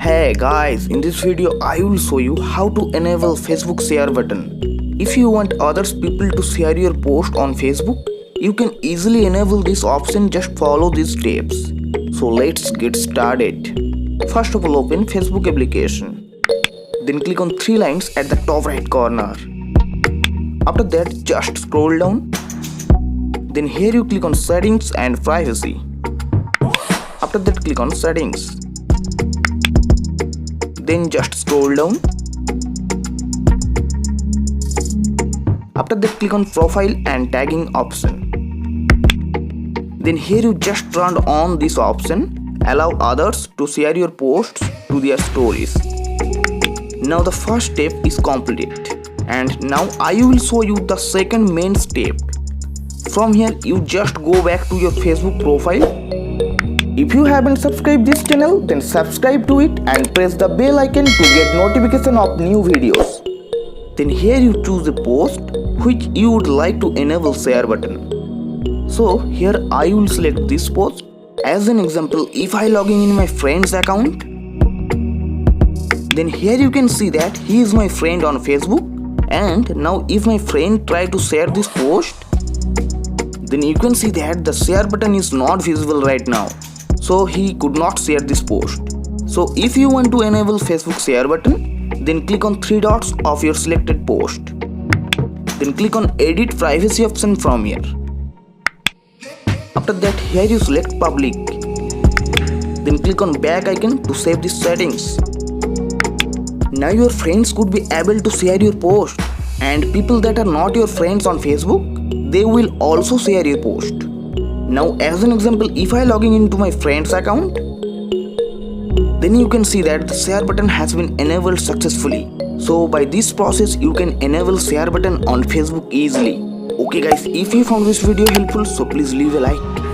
Hey guys, in this video I will show you how to enable Facebook share button. If you want others people to share your post on Facebook, you can easily enable this option. Just follow these steps. So let's get started. First of all, open Facebook application. Then click on three lines at the top right corner. After that, just scroll down. Then here you click on settings and privacy. After that, click on settings. Then just scroll down. After that, click on profile and tagging option. Then here you just turn on this option, allow others to share your posts to their stories. Now the first step is completed, and now I will show you the second main step. From here you just go back to your Facebook profile. If you haven't subscribed this channel, then subscribe to it and press the bell icon to get notification of new videos. Then here you choose a post which you would like to enable share button. So here I will select this post. As an example, if I log in my friend's account, then here you can see that he is my friend on Facebook. And now if my friend try to share this post, then you can see that the share button is not visible right now. So he could not share this post. So if you want to enable Facebook share button, then click on three dots of your selected post. Then click on edit privacy option from here. After that, here you select public. Then click on back icon to save these settings. Now your friends could be able to share your post, and people that are not your friends on Facebook, they will also share your post. Now as an example, if I log in into my friend's account, then you can see that the share button has been enabled successfully. So by this process you can enable share button on Facebook easily. Okay guys, if you found this video helpful, so please leave a like.